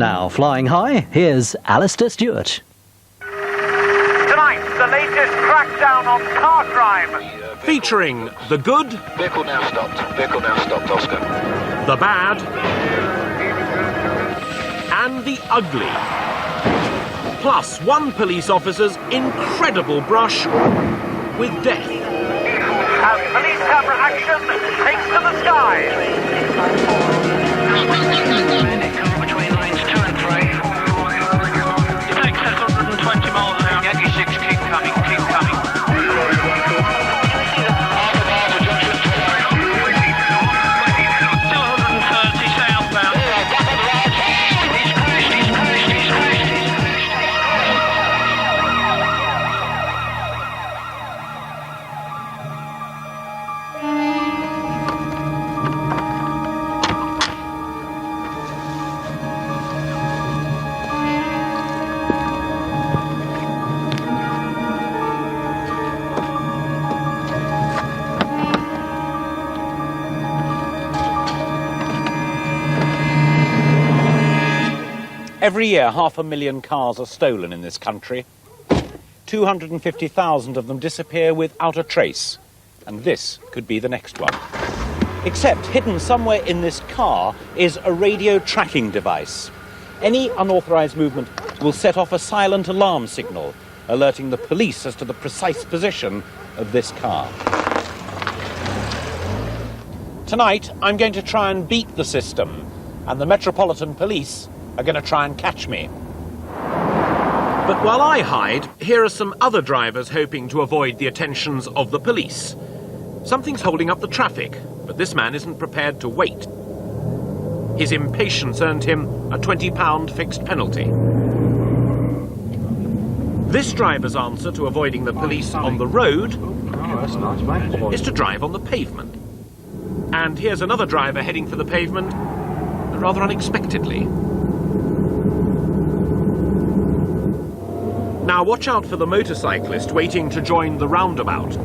Now, flying high, here's Alistair Stewart. Tonight, the latest crackdown on car crime. Featuring the good, Vehicle now stopped, Oscar. the bad, and the ugly. Plus one police officer's incredible brush with death. As police camera action takes to the skies. Between lanes 2 and 3. Takes us 120 miles an hour. Yankee 6, keep coming, keep coming. 230 southbound. He's crashed, he's crashed, he's crashed. Every year, 500,000 cars are stolen in this country. 250,000 of them disappear without a trace. And this could be the next one. Except hidden somewhere in this car is a radio tracking device. Any unauthorized movement will set off a silent alarm signal, alerting the police as to the precise position of this car. Tonight, I'm going to try and beat the system, and the Metropolitan Police are going to try and catch me. But while I hide, here are some other drivers hoping to avoid the attentions of the police. Something's holding up the traffic, but this man isn't prepared to wait. His impatience earned him a £20 fixed penalty. This driver's answer to avoiding the police on the road is to drive on the pavement. And here's another driver heading for the pavement, rather unexpectedly. Now watch out for the motorcyclist waiting to join the roundabout.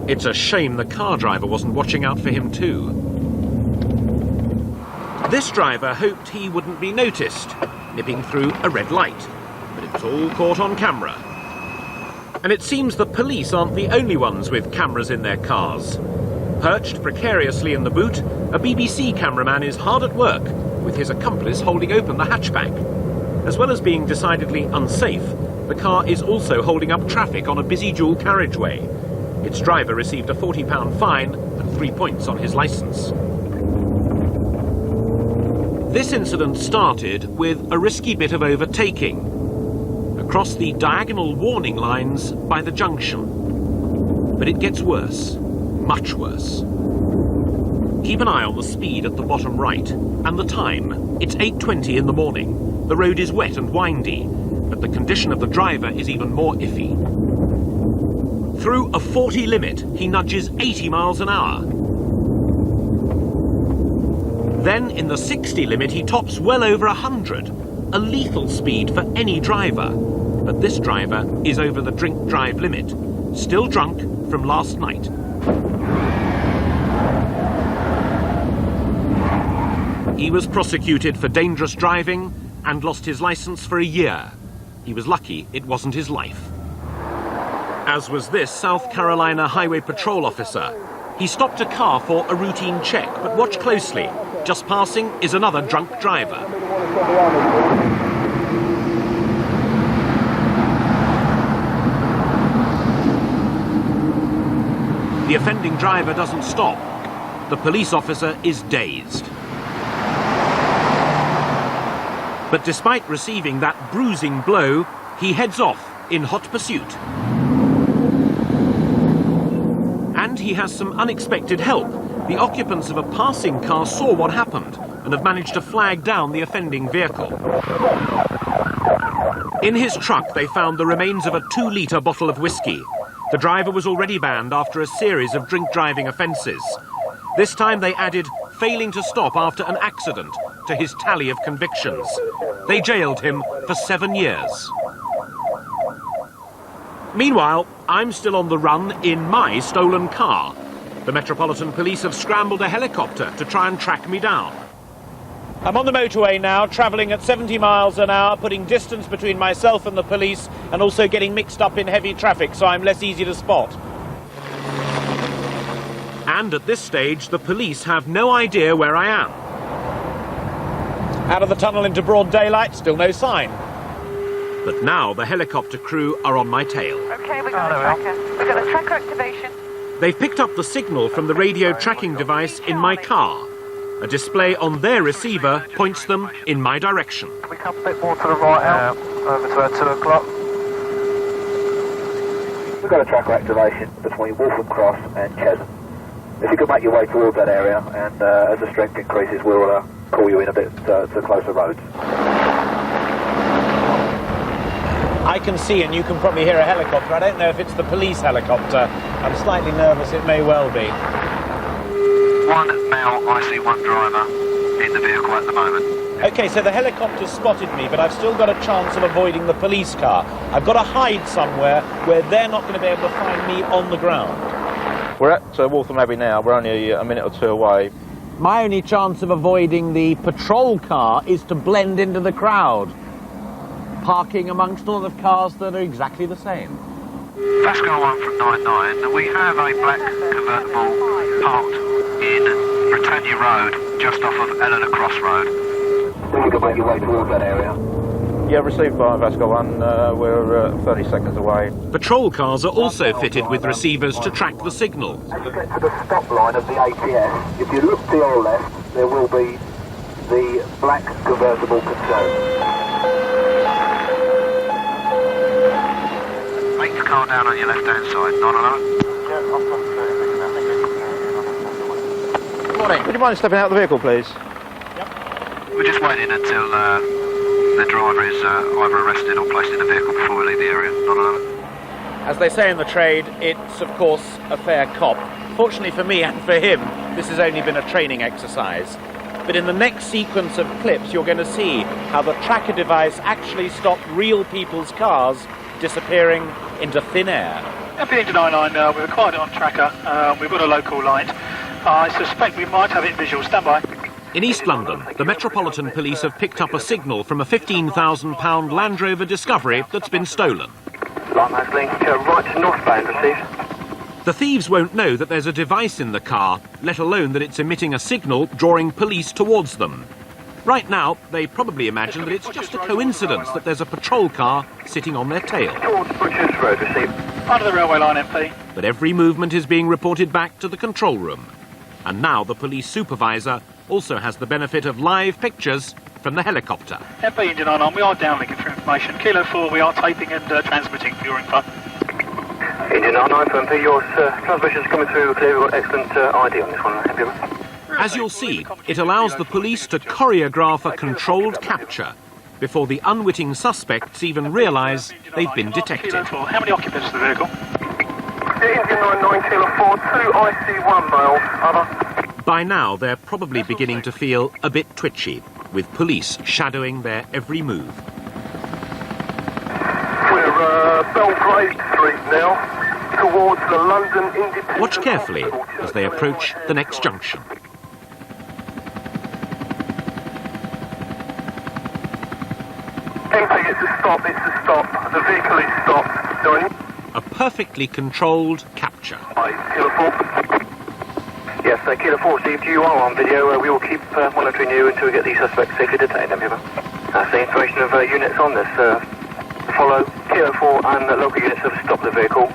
It's a shame the car driver wasn't watching out for him too. This driver hoped he wouldn't be noticed, nipping through a red light, but it was all caught on camera. And it seems the police aren't the only ones with cameras in their cars. Perched precariously in the boot, a BBC cameraman is hard at work, with his accomplice holding open the hatchback. As well as being decidedly unsafe, the car is also holding up traffic on a busy dual carriageway. Its driver received a £40 fine and 3 points on his licence. This incident started with a risky bit of overtaking across the diagonal warning lines by the junction. But it gets worse, much worse. Keep an eye on the speed at the bottom right and the time. It's 8:20 in the morning. The road is wet and windy, but the condition of the driver is even more iffy. Through a 40 limit, he nudges 80 miles an hour. Then, in the 60 limit, he tops well over 100, a lethal speed for any driver. But this driver is over the drink-drive limit, still drunk from last night. He was prosecuted for dangerous driving and lost his licence for a year. He was lucky it wasn't his life. As was this South Carolina Highway Patrol officer. He stopped a car for a routine check, but watch closely. Just passing is another drunk driver. The offending driver doesn't stop. The police officer is dazed. But despite receiving that bruising blow, he heads off in hot pursuit. And he has some unexpected help. The occupants of a passing car saw what happened and have managed to flag down the offending vehicle. In his truck, they found the remains of a 2-litre bottle of whiskey. The driver was already banned after a series of drink-driving offences. This time they added failing to stop after an accident to his tally of convictions. They jailed him for 7 years. Meanwhile, I'm still on the run in my stolen car. The Metropolitan Police have scrambled a helicopter to try and track me down. I'm on the motorway now, travelling at 70 miles an hour, putting distance between myself and the police, and also getting mixed up in heavy traffic, so I'm less easy to spot. And at this stage, the police have no idea where I am. Out of the tunnel into broad daylight, still no sign. But now the helicopter crew are on my tail. Okay, we've got a tracker. We've got a tracker activation. They've picked up the signal from the radio tracking device in my car. A display on their receiver points them in my direction. Can we come a bit more to the right out, over to about 2 o'clock? We've got a tracker activation between Waltham Cross and Chesham. If you could make your way towards that area, and as the strength increases, we'll call you in a bit to closer roads. I can see, and you can probably hear a helicopter. I don't know if it's the police helicopter. I'm slightly nervous, it may well be. One male IC1 driver in the vehicle at the moment. Okay, so the helicopter's spotted me, but I've still got a chance of avoiding the police car. I've got to hide somewhere where they're not going to be able to find me on the ground. We're at Waltham Abbey now. We're only a minute or two away. My only chance of avoiding the patrol car is to blend into the crowd, parking amongst all of cars that are exactly the same. Vasco 1 from 99. We have a black convertible parked in Britannia Road, just off of Eleanor Cross Road. If you could make your way towards that area. Yeah, received by Vasco 1. We're 30 seconds away. Patrol cars are also fitted with receivers to track the signal. As you get to the stop line of the ATS, if you look to your left, there will be the black convertible control. Make the car down on your left-hand side, 911. Morning. Would you mind stepping out of the vehicle, please? We're just waiting until the driver is either arrested or placed in the vehicle before we leave the area, 911. As they say in the trade, it's of course a fair cop. Fortunately for me and for him, this has only been a training exercise. But in the next sequence of clips, you're going to see how the tracker device actually stopped real people's cars disappearing into thin air. MP 99, we've acquired it on tracker. We've got a local light. I suspect we might have it visual. Stand by. In East London, the Metropolitan Police have picked up a signal from a £15,000 Land Rover Discovery that's been stolen. Lighthouse link, right to northbound, received. The thieves won't know that there's a device in the car, let alone that it's emitting a signal drawing police towards them. Right now, they probably imagine that it's just a coincidence that there's a patrol car sitting on their tail. Towards Butchers Road, received. Under the railway line, MP. But every movement is being reported back to the control room. And now the police supervisor also has the benefit of live pictures from the helicopter. MP 99, we are downlinking for information. Kilo 4, we are taping and transmitting for your info. Engine 99 for MP, your transmission's coming through clear. We've got excellent ID on this one. Happy. As you'll see, it allows the police to choreograph a controlled capture before the unwitting suspects even realise they've been detected. Kilo 4, how many occupants of the vehicle? Engine 99, Kilo 4, 2 IC1 males, other. By now, they're probably beginning to feel a bit twitchy, with police shadowing their every move. We're Belgrave Street now, towards the London Independent. Watch carefully as they approach the next junction. MP, it's a stop, The vehicle is stopped. Joining. A perfectly controlled capture. Kilo 4. Yes, Kilo 4 received. You are on video. We will keep monitoring you until we get the suspect safely detained. That's the information of units on this. Follow Kilo 4 and local units have stopped the vehicle.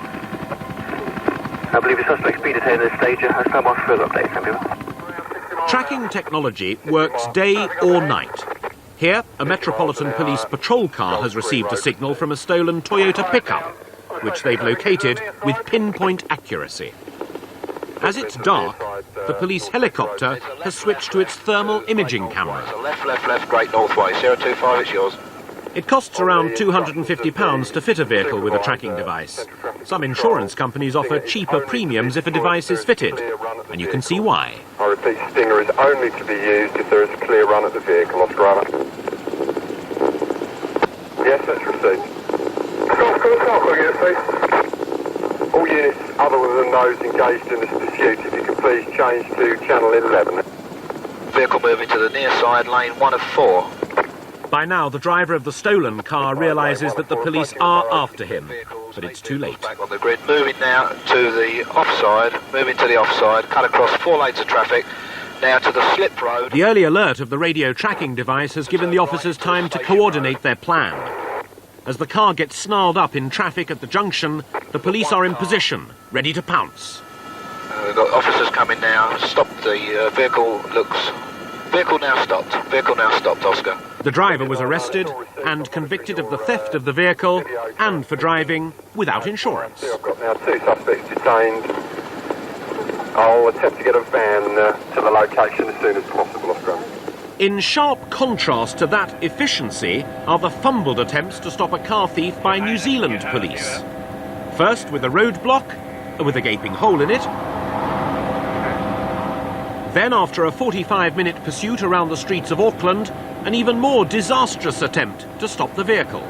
I believe the suspect's been detained at this stage. Has no more further updates. Tracking technology works day or night. Here, a Metropolitan Police patrol car has received a signal from a stolen Toyota pickup, which they've located with pinpoint accuracy. As it's dark, the police helicopter has switched to its thermal imaging camera. Left, Great Northway, 025, it's yours. It costs around £250 to fit a vehicle with a tracking device. Some insurance companies offer cheaper premiums if a device is fitted, and you can see why. I repeat, Stinger is only to be used if there is a clear run at the vehicle, Oscar driver. Yes, that's received. All units other than those engaged in this pursuit, if you could please change to channel 11. vehicle moving to the near side, lane 1 of 4. By now, the driver of the stolen car realises that the police are after him, but it's too late. Back on the grid, moving now to the offside, cut across 4 lanes of traffic, now to the slip road. The early alert of the radio tracking device has given the officers time to coordinate their plan. As the car gets snarled up in traffic at the junction, the police are in position, ready to pounce. We've got officers coming now. Stop the vehicle. Vehicle now stopped, Oscar. The driver was arrested and convicted of the theft of the vehicle and for driving without insurance. I've got now 2 suspects detained. I'll attempt to get a van to the location as soon as possible, Oscar. In sharp contrast to that efficiency are the fumbled attempts to stop a car thief by New Zealand police. First with a roadblock, with a gaping hole in it. Then, after a 45-minute pursuit around the streets of Auckland, an even more disastrous attempt to stop the vehicle.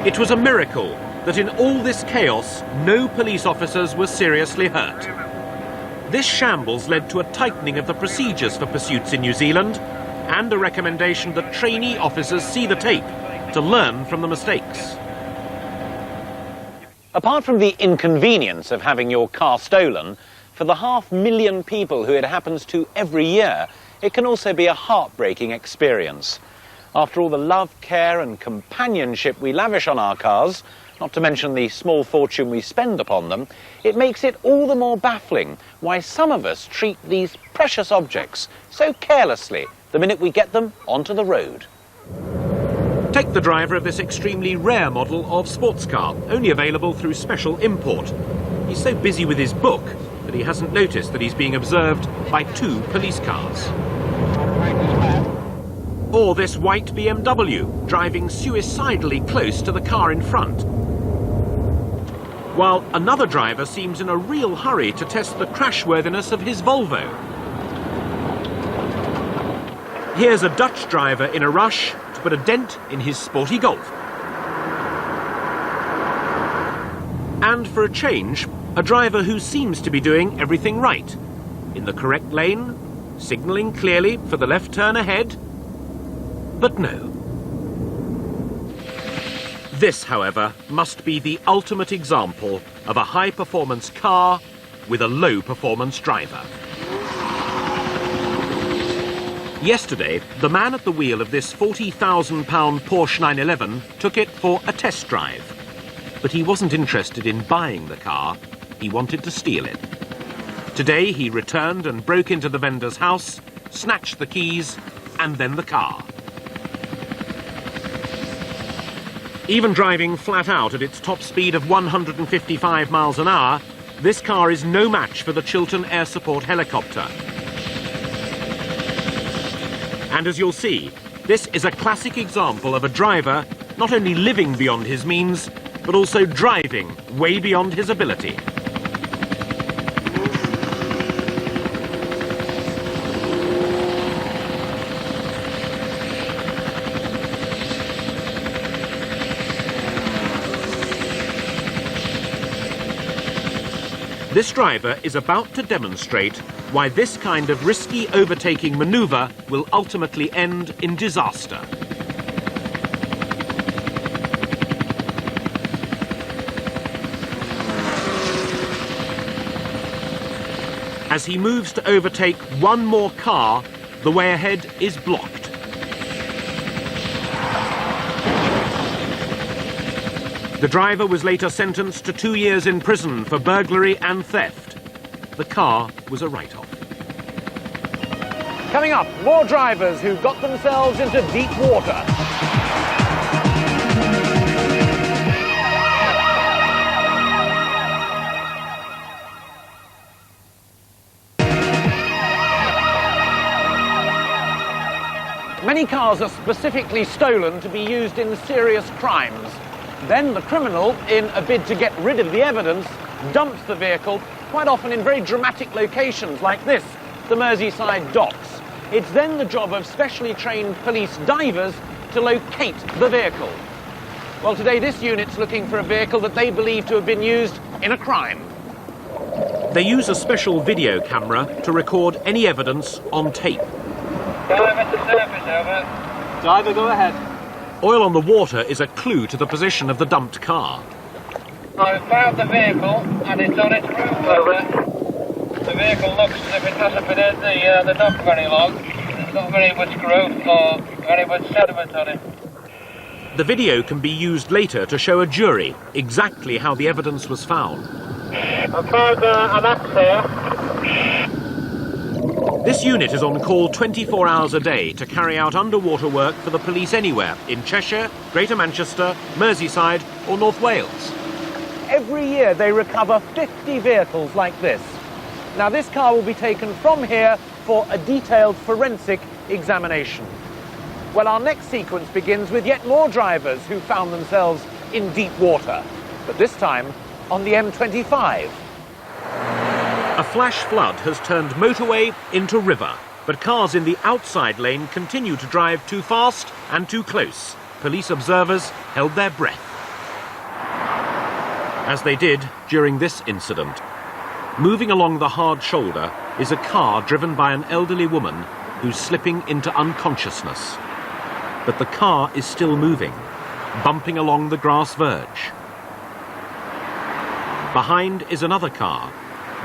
It was a miracle that in all this chaos, no police officers were seriously hurt. This shambles led to a tightening of the procedures for pursuits in New Zealand and a recommendation that trainee officers see the tape to learn from the mistakes. Apart from the inconvenience of having your car stolen, for the 500,000 people who it happens to every year, it can also be a heartbreaking experience. After all the love, care and companionship we lavish on our cars, not to mention the small fortune we spend upon them, it makes it all the more baffling why some of us treat these precious objects so carelessly the minute we get them onto the road. Take the driver of this extremely rare model of sports car, only available through special import. He's so busy with his book that he hasn't noticed that he's being observed by 2 police cars. Or this white BMW, driving suicidally close to the car in front. While another driver seems in a real hurry to test the crashworthiness of his Volvo. Here's a Dutch driver in a rush to put a dent in his sporty Golf. And for a change, a driver who seems to be doing everything right. In the correct lane, signalling clearly for the left turn ahead. But no. This, however, must be the ultimate example of a high-performance car with a low-performance driver. Yesterday, the man at the wheel of this £40,000 Porsche 911 took it for a test drive. But he wasn't interested in buying the car, he wanted to steal it. Today he returned and broke into the vendor's house, snatched the keys, and then the car. Even driving flat out at its top speed of 155 miles an hour, this car is no match for the Chiltern Air Support helicopter. And as you'll see, this is a classic example of a driver not only living beyond his means, but also driving way beyond his ability. This driver is about to demonstrate why this kind of risky overtaking maneuver will ultimately end in disaster. As he moves to overtake one more car, the way ahead is blocked. The driver was later sentenced to 2 years in prison for burglary and theft. The car was a write-off. Coming up, more drivers who got themselves into deep water. Many cars are specifically stolen to be used in serious crimes. Then the criminal, in a bid to get rid of the evidence, dumps the vehicle, quite often in very dramatic locations like this, the Merseyside docks. It's then the job of specially trained police divers to locate the vehicle. Well, today this unit's looking for a vehicle that they believe to have been used in a crime. They use a special video camera to record any evidence on tape. Dive to surface, over. Diver, go ahead. Oil on the water is a clue to the position of the dumped car. I've found the vehicle and it's on its route, over. The vehicle looks as if it hasn't been in the dock very long. There's not very much growth or very much sediment on it. The video can be used later to show a jury exactly how the evidence was found. I found an axe here. This unit is on call 24 hours a day to carry out underwater work for the police anywhere in Cheshire, Greater Manchester, Merseyside or North Wales. Every year they recover 50 vehicles like this. Now this car will be taken from here for a detailed forensic examination. Well, our next sequence begins with yet more drivers who found themselves in deep water, but this time on the M25. A flash flood has turned motorway into river, but cars in the outside lane continue to drive too fast and too close. Police observers held their breath, as they did during this incident. Moving along the hard shoulder is a car driven by an elderly woman who's slipping into unconsciousness. But the car is still moving, bumping along the grass verge. Behind is another car,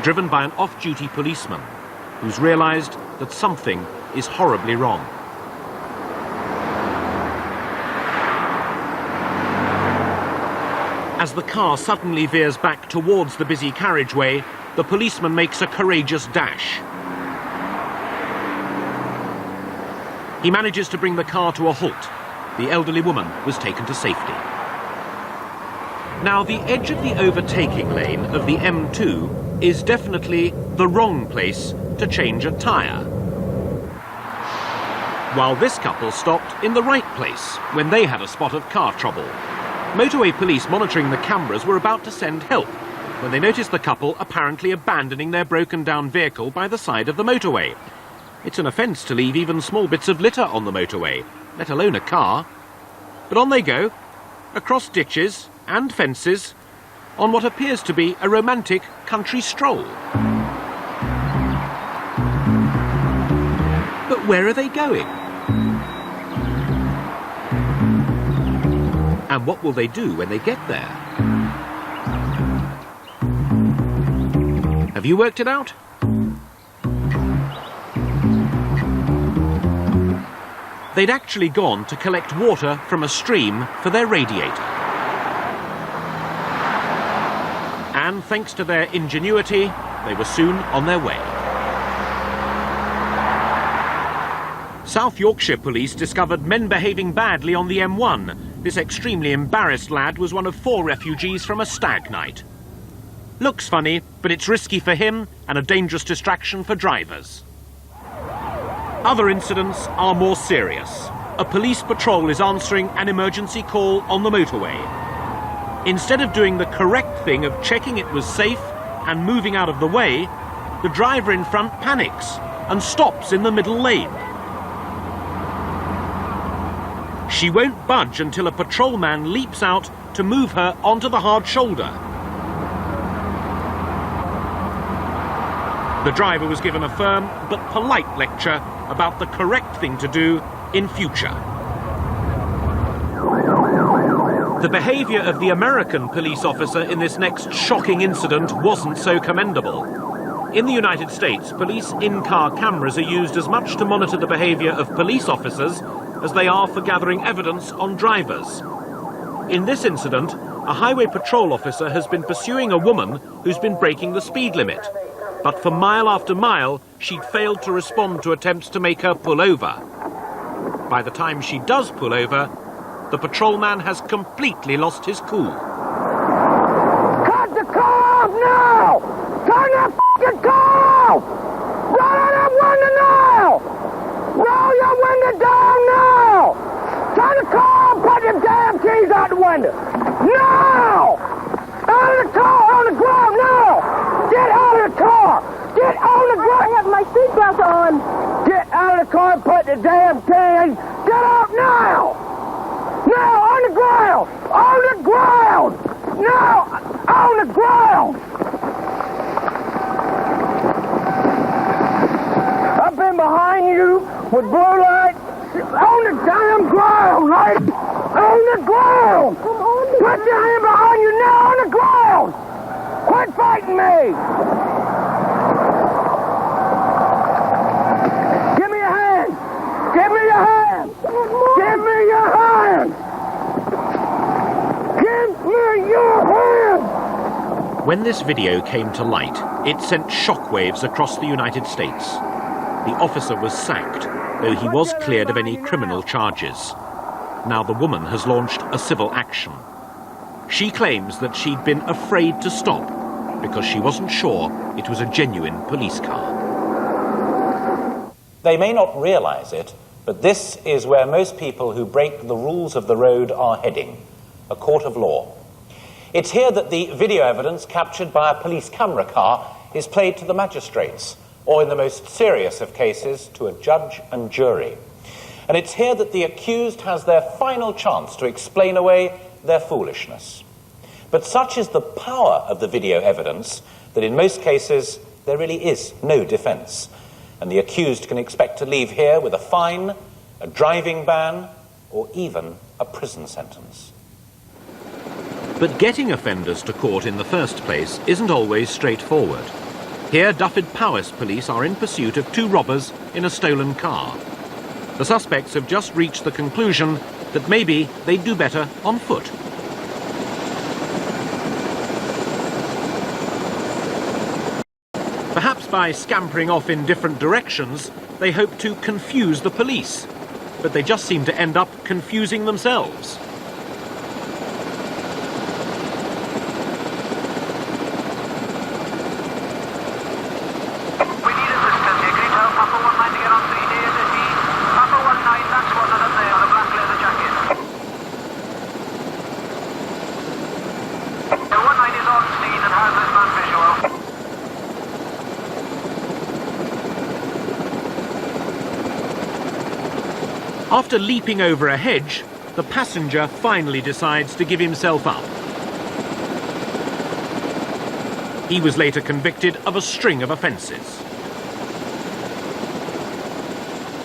driven by an off-duty policeman who's realised that something is horribly wrong. As the car suddenly veers back towards the busy carriageway, the policeman makes a courageous dash. He manages to bring the car to a halt. The elderly woman was taken to safety. Now, the edge of the overtaking lane of the M2 is definitely the wrong place to change a tyre, while this couple stopped in the right place when they had a spot of car trouble. Motorway police monitoring the cameras were about to send help when they noticed the couple apparently abandoning their broken-down vehicle by the side of the motorway. It's an offence to leave even small bits of litter on the motorway, let alone a car. But on they go, across ditches and fences, on what appears to be a romantic country stroll. But where are they going? And what will they do when they get there? Have you worked it out? They'd actually gone to collect water from a stream for their radiator. And thanks to their ingenuity, they were soon on their way. South Yorkshire police discovered men behaving badly on the M1. This extremely embarrassed lad was one of 4 refugees from a stag night. Looks funny, but it's risky for him and a dangerous distraction for drivers. Other incidents are more serious. A police patrol is answering an emergency call on the motorway. Instead of doing the correct thing of checking it was safe and moving out of the way, the driver in front panics and stops in the middle lane. She won't budge until a patrolman leaps out to move her onto the hard shoulder. The driver was given a firm but polite lecture about the correct thing to do in future. The behaviour of the American police officer in this next shocking incident wasn't so commendable. In the United States, police in-car cameras are used as much to monitor the behaviour of police officers as they are for gathering evidence on drivers. In this incident, a highway patrol officer has been pursuing a woman who's been breaking the speed limit. But for mile after mile, she'd failed to respond to attempts to make her pull over. By the time she does pull over, the patrolman has completely lost his cool. Cut the car off now! Turn that f***ing car off! Roll that window now! Roll your window down now! Turn the car on, put the damn keys out the window. Now! Out of the car, on the ground, now! Get out of the car! Get on the ground! I have my seatbelt on. Get out of the car and put the damn keys. Get out now! Now, on the ground! On the ground! Now, on the ground! I've been behind you with blue light. On the damn ground, right? On the ground! Put your hand behind you now on the ground! Quit fighting me! Give me your hand! Give me your hand! Give me your hand! Give me your hand! When this video came to light, it sent shockwaves across the United States. The officer was sacked, though he was cleared of any criminal charges. Now the woman has launched a civil action. She claims that she'd been afraid to stop because she wasn't sure it was a genuine police car. They may not realise it, but this is where most people who break the rules of the road are heading, a court of law. It's here that the video evidence captured by a police camera car is played to the magistrates, or in the most serious of cases, to a judge and jury. And it's here that the accused has their final chance to explain away their foolishness. But such is the power of the video evidence that in most cases there really is no defence, and the accused can expect to leave here with a fine, a driving ban, or even a prison sentence. But getting offenders to court in the first place isn't always straightforward. Here, Dyfed Powys police are in pursuit of two robbers in a stolen car. The suspects have just reached the conclusion that maybe they'd do better on foot. Perhaps by scampering off in different directions, they hope to confuse the police. But they just seem to end up confusing themselves. After leaping over a hedge, the passenger finally decides to give himself up. He was later convicted of a string of offences.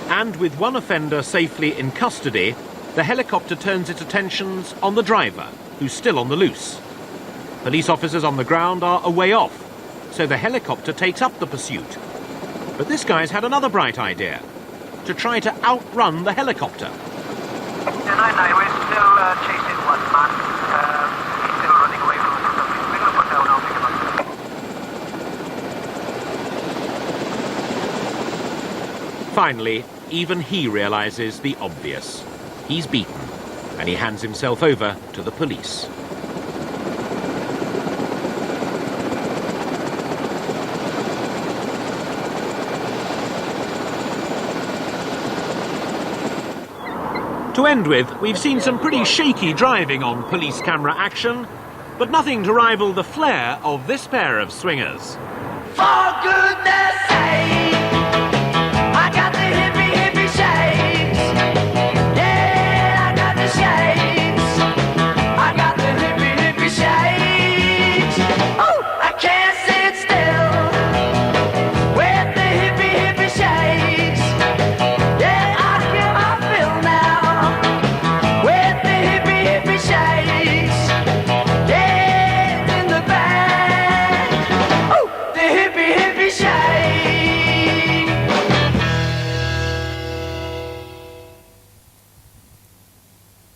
And with one offender safely in custody, the helicopter turns its attentions on the driver, who's still on the loose. Police officers on the ground are a way off, so the helicopter takes up the pursuit. But this guy's had another bright idea: to try to outrun the helicopter. No, we're still chasing one man. He's still running away from us. We're going to put down, I'll pick him up. Finally, even he realises the obvious. He's beaten, and he hands himself over to the police. To end with, we've seen some pretty shaky driving on police camera action, but nothing to rival the flair of this pair of swingers. For goodness sake!